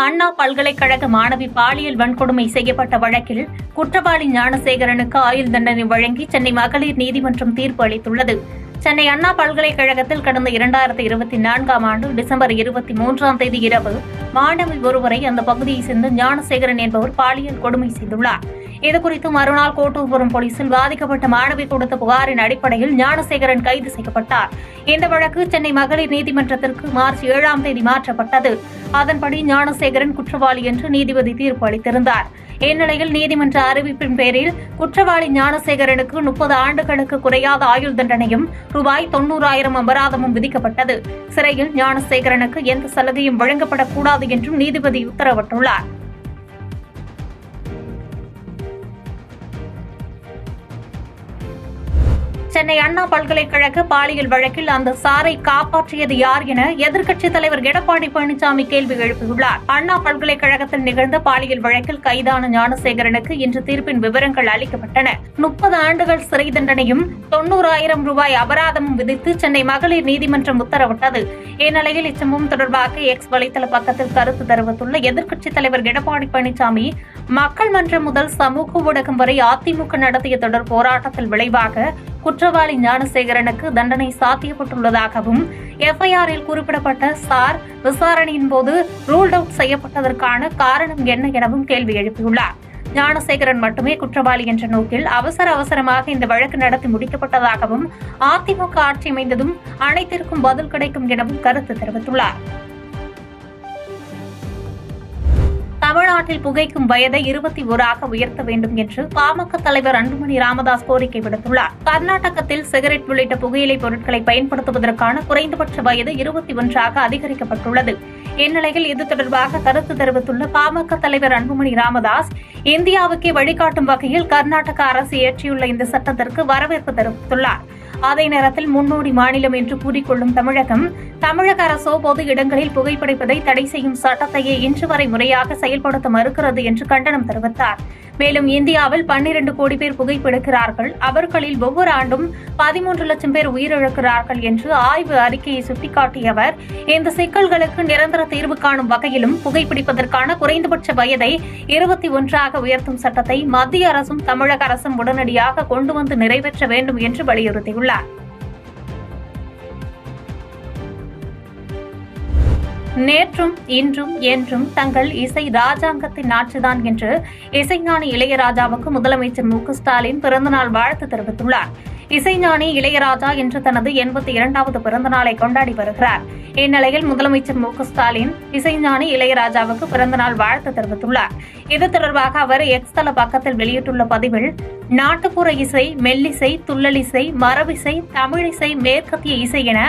அண்ணா பல்கலைக்கழக மாணவி பாலியல் வன்கொடுமை செய்யப்பட்ட வழக்கில் குற்றவாளி ஞானசேகரனுக்கு ஆயுள் தண்டனை வழங்கி சென்னை மகளிர் நீதிமன்றம் தீர்ப்பு அளித்துள்ளது. சென்னை அண்ணா பல்கலைக்கழகத்தில் கடந்த 2024ஆம் ஆண்டு டிசம்பர் 23ஆம் தேதி இரவு மாணவி ஒருவரை அந்த பகுதியைச் சேர்ந்த ஞானசேகரன் என்பவர் பாலியல் கொடுமை செய்துள்ளார். இதுகுறித்து மறுநாள் கோட்டூர்புரம் போலீசில் பாதிக்கப்பட்ட மாணவி கொடுத்த புகாரின் அடிப்படையில் ஞானசேகரன் கைது செய்யப்பட்டார். இந்த வழக்கு சென்னை மகளிர் நீதிமன்றத்திற்கு மார்ச் 7ஆம் தேதி மாற்றப்பட்டது. அதன்படி ஞானசேகரன் குற்றவாளி என்று நீதிபதி தீர்ப்பு அளித்திருந்தார். இந்நிலையில் நீதிமன்ற அறிவிப்பின் பேரில் குற்றவாளி ஞானசேகரனுக்கு 30 ஆண்டுகளுக்கு குறையாத ஆயுள் தண்டனையும் ரூபாய் 90,000 அபராதமும் விதிக்கப்பட்டது. சிறையில் ஞானசேகரனுக்கு எந்த சலுகையும் வழங்கப்படக்கூடாது என்றும் நீதிபதி உத்தரவிட்டுள்ளார். சென்னை அண்ணா பல்கலைக்கழக பாலியல் வழக்கில் அந்த சாரை காப்பாற்றியது யார் என எதிர்க்கட்சித் தலைவர் எடப்பாடி பழனிசாமி கேள்வி எழுப்பியுள்ளார். அண்ணா பல்கலைக்கழகத்தில் நிகழ்ந்த பாலியல் வழக்கில் கைதான ஞானசேகரனுக்கு இன்று தீர்ப்பின் விவரங்கள் அளிக்கப்பட்டன. 30 ஆண்டுகள் சிறை தண்டனையும் 90,000 ரூபாய் அபராதமும் விதித்து சென்னை மகளிர் நீதிமன்றம் உத்தரவிட்டது. இந்நிலையில் இச்சம்பவம் தொடர்பாக எக்ஸ் வலைதள பக்கத்தில் கருத்து தெரிவித்துள்ள எதிர்க்கட்சித் தலைவர் எடப்பாடி பழனிசாமி, மக்கள் மன்றம் முதல் சமூக ஊடகம் வரை அதிமுக நடத்திய தொடர் போராட்டத்தில் விளைவாக குற்றவாளி ஞானசேகரனுக்கு தண்டனை சாத்தியப்பட்டுள்ளதாகவும் எஃப்ஐஆரில் குறிப்பிடப்பட்ட சார் விசாரணையின் போது ரூல்ட் அவுட் செய்யப்பட்டதற்கான காரணம் என்ன எனவும் கேள்வி எழுப்பியுள்ளார். ஞானசேகரன் மட்டுமே குற்றவாளி என்ற நோக்கில் அவசரமாக இந்த வழக்கு நடத்தி முடிக்கப்பட்டதாகவும் அதிமுக ஆட்சி அமைந்ததும் அனைத்திற்கும் பதில் கிடைக்கும் எனவும் கருத்து தெரிவித்துள்ளார். தமிழ்நாட்டில் புகைக்கும் வயதை 21ஆக உயர்த்த வேண்டும் என்று பாமக தலைவர் அன்புமணி ராமதாஸ் கோரிக்கை விடுத்துள்ளார். கர்நாடகத்தில் சிகரெட் உள்ளிட்ட புகையிலை பொருட்களை பயன்படுத்துவதற்கான குறைந்தபட்ச வயது 21ஆக அதிகரிக்கப்பட்டுள்ளது. இந்நிலையில் இது தொடர்பாக கருத்து தெரிவித்துள்ள பாமக தலைவர் அன்புமணி ராமதாஸ், இந்தியாவுக்கே வழிகாட்டும் வகையில் கர்நாடக அரசு இயற்றியுள்ள இந்த சட்டத்திற்கு வரவேற்பு தெரிவித்துள்ளார். அதே நேரத்தில் முன்னோடி மாநிலம் என்று கூறிக்கொள்ளும் தமிழக அரசோ பொது இடங்களில் புகைப்பிடிப்பதை தடை செய்யும் சட்டத்தையே இன்று வரை முறையாக செயல்படுத்த மறுக்கிறது என்று கண்டனம் தெரிவித்தார். மேலும் இந்தியாவில் 12 கோடி பேர் புகைப்பிடிக்கிறார்கள், அவர்களில் ஒவ்வொரு ஆண்டும் 13 லட்சம் பேர் உயிரிழக்கிறார்கள் என்று ஆய்வு அறிக்கையை சுட்டிக்காட்டிய அவர், இந்த சிக்கல்களுக்கு நிரந்தர தீர்வு காணும் வகையிலும் புகைப்பிடிப்பதற்கான குறைந்தபட்ச வயதை 21ஆக உயர்த்தும் சட்டத்தை மத்திய அரசும் தமிழக அரசும் உடனடியாக கொண்டு வந்து நிறைவேற்ற வேண்டும் என்று வலியுறுத்தியுள்ளார். நேற்றும் இன்றும் என்றும் தங்கள் இசை ராஜாங்கத்தின் ஆட்சிதான் என்று இசைஞானி இளையராஜாவுக்கு முதலமைச்சர் மு.க.ஸ்டாலின் பிறந்தநாள் வாழ்த்து தெரிவித்துள்ளார். இசைஞானி இளையராஜா இன்று தனது 82வது பிறந்தநாளை கொண்டாடி வருகிறார். இந்நிலையில் முதலமைச்சர் மு.க.ஸ்டாலின் இசைஞானி இளையராஜாவுக்கு பிறந்தநாள் வாழ்த்து தெரிவித்துள்ளார். இது தொடர்பாக அவர் எக்ஸ் தள பக்கத்தில் வெளியிட்டுள்ள பதிவில், நாட்டுப்புற இசை, மெல்லிசை, துள்ளலிசை, மரபிசை, தமிழிசை, மேற்கத்திய இசை என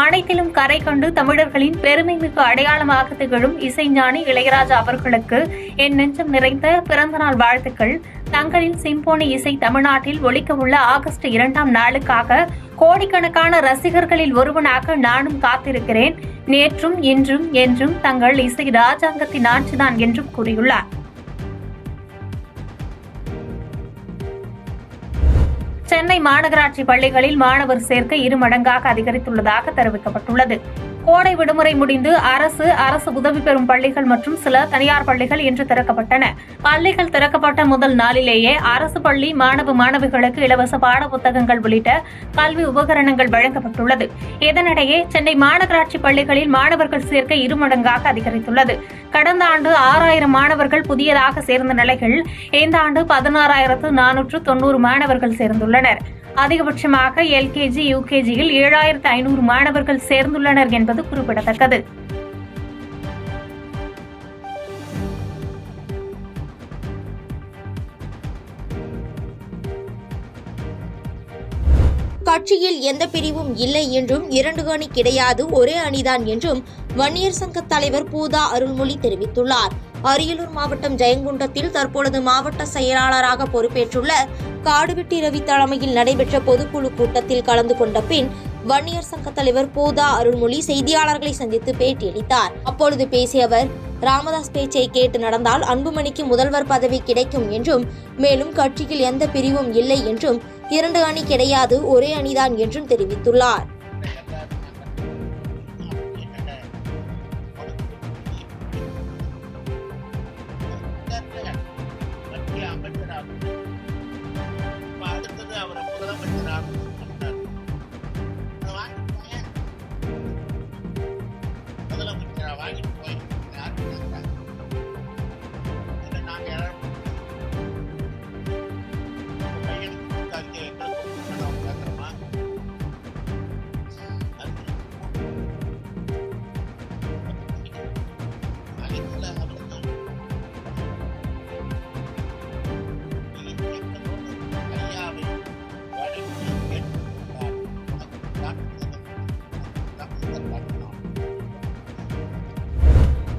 அனைத்திலும் கரை கண்டு தமிழர்களின் பெருமைமிகு அடையாளமாக திகழும் இசைஞானி இளையராஜா அவர்களுக்கு என் நெஞ்சம் நிறைந்த பிறந்தநாள் வாழ்த்துக்கள். தங்களின் சிம்போனி இசை தமிழ்நாட்டில் ஒலிக்க உள்ள ஆகஸ்ட் 2ஆம் நாளுக்காக கோடிக்கணக்கான ரசிகர்களில் ஒருவனாக நானும் காத்திருக்கிறேன். நேற்றும் இன்றும் என்றும் தங்கள் இசை ராஜாங்கத்தின் ஆட்சிதான் என்றும் கூறியுள்ளார். சென்னை மாநகராட்சி பள்ளிகளில் மாணவர் சேர்க்கை 2 மடங்காக அதிகரித்துள்ளதாக தெரிவிக்கப்பட்டுள்ளது. கோடை விடுமுறை முடிந்து அரசு உதவி பெறும் பள்ளிகள் மற்றும் சில தனியார் பள்ளிகள் இன்று திறக்கப்பட்டன. பள்ளிகள் திறக்கப்பட்ட முதல் நாளிலேயே அரசு பள்ளி மாணவிகளுக்கு இலவச பாட புத்தகங்கள் உள்ளிட்ட கல்வி உபகரணங்கள் வழங்கப்பட்டுள்ளது. இதனிடையே சென்னை மாநகராட்சி பள்ளிகளில் மாணவர்கள் சேர்க்கை 2 மடங்காக அதிகரித்துள்ளது. கடந்த ஆண்டு 6,000 மாணவர்கள் புதியதாக சேர்ந்த நிலையில் இந்த ஆண்டு 16,490 மாணவர்கள் சேர்ந்துள்ளனர். அதிகபட்சமாக எல்கேஜி, யுகேஜியில் 7,500 மாணவர்கள் சேர்ந்துள்ளனர் என்பது குறிப்பிடத்தக்கது. கட்சியில் எந்த பிரிவும் இல்லை என்றும் 2 அணி கிடையாது, ஒரே அணிதான் என்றும் வன்னியர் சங்க தலைவர் பூதா அருள்மொழி தெரிவித்துள்ளார். அரியலூர் மாவட்டம் ஜெயங்கொண்டத்தில் தற்பொழுது மாவட்ட செயலாளராக பொறுப்பேற்றுள்ள காடுவெட்டி ரவி தலைமையில் நடைபெற்ற பொதுக்குழு கூட்டத்தில் கலந்து கொண்ட பின் வன்னியர் சங்க தலைவர் பூதா அருள்மொழி செய்தியாளர்களை சந்தித்து பேட்டியளித்தார். அப்பொழுது பேசிய அவர், ராமதாஸ் பேச்சை கேட்டு நடந்தால் அன்புமணிக்கு முதல்வர் பதவி கிடைக்கும் என்றும், மேலும் கட்சியில் எந்த பிரிவும் இல்லை என்றும், 2 அணி கிடையாது, ஒரே அணிதான் என்றும் தெரிவித்துள்ளார். மத்திய அமைச்சராக அடுத்தது அவரை முதலமைச்சராக முதலமைச்சரா வாங்கிட்டு போய் நாங்க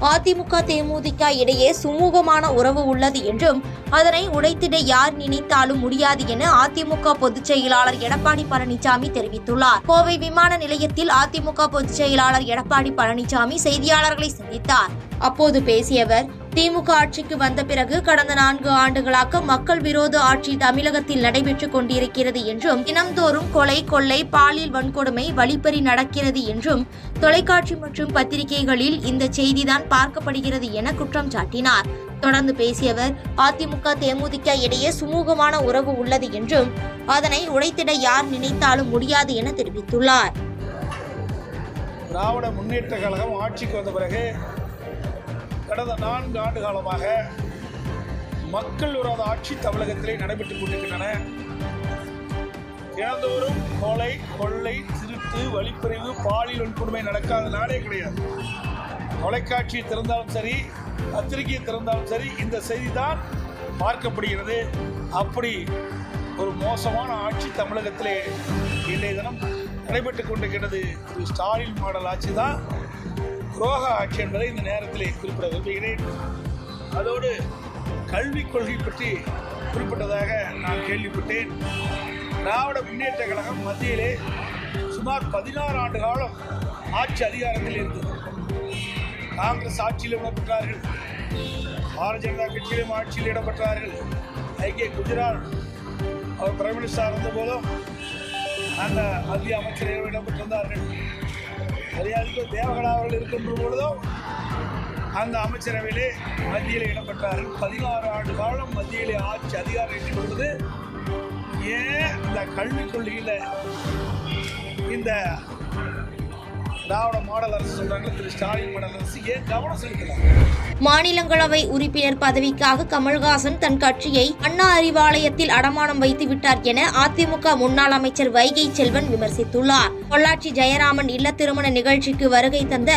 அதிமுக தேமுதிக இடையே சுமூகமான உறவு உள்ளது என்றும் அதனை உடைத்திட யார் நினைத்தாலும் முடியாது என அதிமுக பொதுச் செயலாளர் எடப்பாடி பழனிசாமி தெரிவித்துள்ளார். கோவை விமான நிலையத்தில் அதிமுக பொதுச் செயலாளர் எடப்பாடி பழனிசாமி செய்தியாளர்களை சந்தித்தார். அப்போது பேசிய அவர், திமுக ஆட்சிக்கு வந்த பிறகு கடந்த 4 ஆண்டுகளாக மக்கள் விரோத ஆட்சி தமிழகத்தில் நடைபெற்றுக் கொண்டிருக்கிறது என்றும், தினம்தோறும் கொலை, கொள்ளை, பாலியல் வன்கொடுமை, வழிப்பறி நடக்கிறது என்றும் தொலைக்காட்சி மற்றும் பத்திரிகைகளில் இந்த செய்திதான் பார்க்கப்படுகிறது என குற்றம் சாட்டினார். தொடர்ந்து பேசிய அவர், அதிமுக தேமுதிக இடையே சுமூகமான உறவு உள்ளது என்றும் அதனை உடைத்திட யார் நினைத்தாலும் முடியாது என தெரிவித்துள்ளார். திராவிட முன்னேற்ற கழகம் ஆட்சிக்கு வந்த பிறகு கடந்த 4 ஆண்டு காலமாக மக்கள் விரோத ஆட்சி தமிழகத்திலே நடைபெற்றுக் கொண்டிருக்கின்றன. தினந்தோறும் கொலை, கொள்ளை, திருட்டு, வழிப்பறிவு, பாலியல் வன்கொடுமை நடக்காத நாளே கிடையாது. தொலைக்காட்சி திறந்தாலும் சரி, பத்திரிகை திறந்தாலும் சரி, இந்த செய்தி தான் பார்க்கப்படுகிறது. அப்படி ஒரு மோசமான ஆட்சி தமிழகத்திலே இன்றைய தினம் நடைபெற்றுக் கொண்டிருக்கிறது. திரு ஸ்டாலின் மாடல் ஆட்சி தான் துரோக ஆட்சி என்பதை இந்த நேரத்தில் குறிப்பிட விரும்புகிறேன். அதோடு கல்விக் கொள்கை பற்றி குறிப்பிட்டதாக நான் கேள்விப்பட்டேன். திராவிட முன்னேற்ற கழகம் மத்தியிலே சுமார் 16 ஆண்டு காலம் ஆட்சி அதிகாரத்தில் இருந்தது. காங்கிரஸ் ஆட்சியில் இடம்பெற்றார்கள், பாரதிய ஜனதா கட்சியிலும் ஆட்சியில் இடம்பெற்றார்கள். ஐக்கிய குஜராத் அவர் பிரைம் மினிஸ்டராக இருந்த போதும் அந்த மத்திய அமைச்சர்கள் இடம்பெற்றிருந்தார்கள். மரியாதைக்கு தேவகடா அவர்கள் இருக்கின்ற பொழுதும் அந்த அமைச்சரவையிலே மத்தியில் இடம்பெற்றார்கள். 16 ஆண்டு காலம் மத்தியிலே ஆட்சி அதிகாரம் எட்டி கொண்டது. ஏன் இந்த கல்விக் கொள்கையில் இந்த திராவிட மாடல் அரசு சொல்றாங்க, திரு ஸ்டாலின் மாடல் அரசு ஏன் கவனம் செலுத்தலாம்? மாநிலங்களவை உறுப்பினர் பதவிக்காக கமல்ஹாசன் தன் கட்சியை அண்ணா அறிவாலயத்தில் அடமானம் வைத்து விட்டார் என அதிமுக முன்னாள் அமைச்சர் வைகை செல்வன் விமர்சித்துள்ளார். பொள்ளாச்சி ஜெயராமன் இல்ல திருமண நிகழ்ச்சிக்கு வருகை தந்த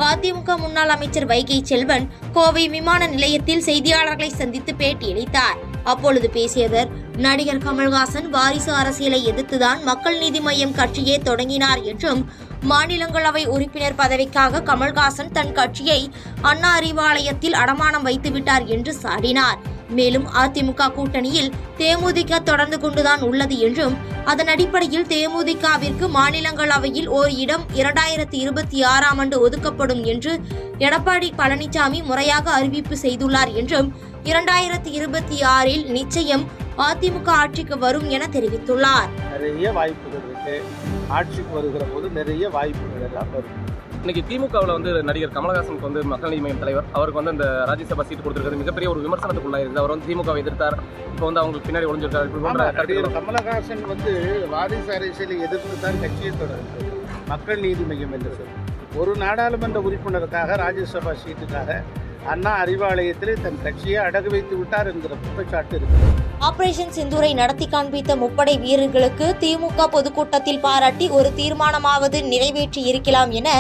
அதிமுக முன்னாள் அமைச்சர் வைகை செல்வன் கோவை விமான நிலையத்தில் செய்தியாளர்களை சந்தித்து பேட்டியளித்தார். அப்பொழுது பேசியவர், நடிகர் கமல்ஹாசன் வாரிசு அரசியலை எதிர்த்துதான் மக்கள் நீதி மய்யம் கட்சியே தொடங்கினார் என்றும், மாநிலங்களவை உறுப்பினர் பதவிக்காக கமல்ஹாசன் தன் கட்சியை அண்ணா அறிவாலயத்தில் அடமானம் வைத்துவிட்டார் என்று சாடினார். மேலும் அதிமுக கூட்டணியில் தேமுதிக தொடர்ந்து கொண்டுதான் உள்ளது என்றும், அதன் அடிப்படையில் தேமுதிகவிற்கு மாநிலங்களவையில் ஓர் இடம் 2026ஆம் ஆண்டு ஒதுக்கப்படும் என்று எடப்பாடி பழனிசாமி முறையாக அறிவிப்பு செய்துள்ளார் என்றும், 2026இல் நிச்சயம் அதிமுக ஆட்சிக்கு வரும் என தெரிவித்துள்ளார். நிறைய வாய்ப்புகள் இருக்கு, ஆட்சிக்கு வருகிற போது நிறைய வாய்ப்புகள் எல்லாம் வரும். இன்னைக்கு திமுகவில் நடிகர் கமலஹாசனுக்கு மக்கள் நீதி மய்யம் தலைவர் அவருக்கு அந்த ராஜ்யசபா சீட்டு கொடுத்திருக்கிறது மிகப்பெரிய ஒரு விமர்சனத்துக்குள்ளாயிருது. அவர் திமுகவை எதிர்த்தார், இப்போ அவங்களுக்கு பின்னாடி ஒளிஞ்சிருக்காரு. கமலஹாசன் வாரிசு அரசியலை எதிர்த்து தான் கட்சியை தொடர்ந்து மக்கள் நீதி மய்யம் என்று சொல்லி ஒரு நாடாளுமன்ற உறுப்பினருக்காக ராஜ்யசபா சீட்டுக்காக அண்ணா அறிவாலயத்திலே தன் கட்சியை அடகு வைத்து விட்டார் என்கிற குற்றச்சாட்டு இருக்கு. ஆபரேஷன் சிந்தூரை நடத்தி காண்பித்த முப்படை வீரர்களுக்கு திமுக பொதுக்கூட்டத்தில் பாராட்டி ஒரு தீர்மானமாவது நிறைவேற்றி இருக்கலாம் என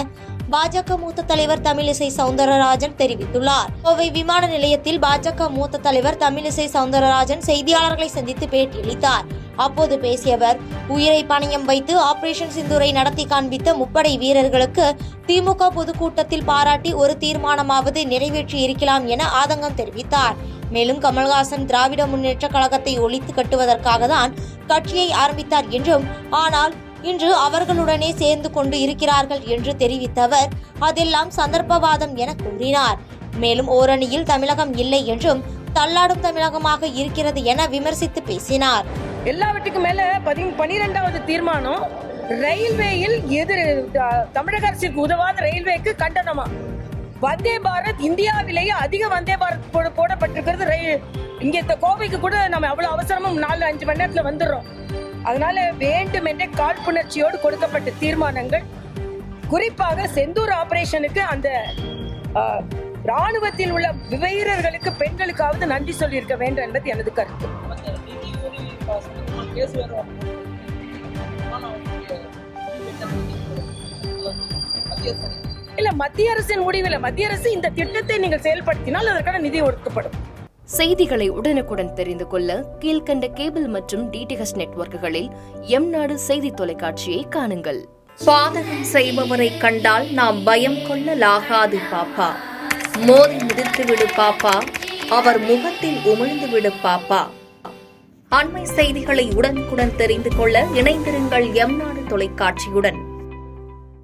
பாஜக மூத்த தலைவர் தமிழிசை சவுந்தரராஜன் தெரிவித்துள்ளார். கோவை விமான நிலையத்தில் பாஜக மூத்த தலைவர் தமிழிசை சவுந்தரராஜன் செய்தியாளர்களை சந்தித்து பேட்டியளித்தார். அப்போது பேசியவர், உயிரை பணயம் வைத்து ஆபரேஷன் சிந்தூரை நடத்தி காண்பித்த முப்படை வீரர்களுக்கு திமுக பொதுக்கூட்டத்தில் பாராட்டி ஒரு தீர்மானமாவது நிறைவேற்றி இருக்கலாம் என ஆதங்கம் தெரிவித்தார். மேலும் கமல்ஹாசன் திராவிட முன்னேற்ற கழகத்தை ஒழித்து கட்டுவதற்காக தான் கட்சியை ஆரம்பித்தார் என்றும், ஆனால் இன்று அவர்களுடனே சேர்ந்து கொண்டு இருக்கிறார்கள் என்று தெரிவித்த அவர், அதெல்லாம் சந்தர்ப்பவாதம் என கூறினார். மேலும் ஓரணியில் தமிழகம் இல்லை என்றும், தள்ளாடும் தமிழகமாக இருக்கிறது என விமர்சித்து பேசினார். எல்லாவற்றுக்கும் மேல 12வது தீர்மானம் ரயில்வேயில் தமிழக அரசுக்கு உதவாத ரயில்வேக்கு கண்டனமா. வந்தே பாரத் இந்தியாவிலேயே அதிக வந்தே பாரத் போடப்பட்டிருக்க இருக்கிறது இங்க கோவைக்கு கூட நம்ம அவ்வளவு அவசரமா 4-5 மணி நேரத்துல வந்துடுறோம். அதனால வேண்டுமென்றே காழ்ப்புணர்ச்சியோடு கொடுக்கப்பட்ட தீர்மானங்கள், குறிப்பாக செந்தூர் ஆபரேஷனுக்கு அந்த ராணுவத்தில் உள்ள வீரர்களுக்கு, பெண்களுக்காவது நன்றி சொல்லியிருக்க வேண்டும் என்பது எனது கருத்து. இல்ல, மத்திய அரசின் முடிவில் மத்திய அரசு இந்த திட்டத்தை நீங்கள் செயல்படுத்தினால் அதற்கான நிதி ஒதுக்கப்படும். செய்திகளை உடனுக்குடன் தெரிந்து கொள்ள கீழ்கண்ட கேபிள் மற்றும் டிடிஎச் நெட்வொர்க்குகளில் எம்நாடு செய்தி தொலைக்காட்சியை காணுங்கள். பாதகம் செய்பவரை கண்டால் நாம் பயம் கொள்ளலாகாது பாப்பா. மோதி மிதித்துவிடு பாப்பா, அவர் முகத்தில் உமிழ்ந்து விடு பாப்பா. அண்மை செய்திகளை உடனுக்குடன் தெரிந்து கொள்ள இணைந்திருங்கள் எம்நாடு தொலைக்காட்சியுடன்.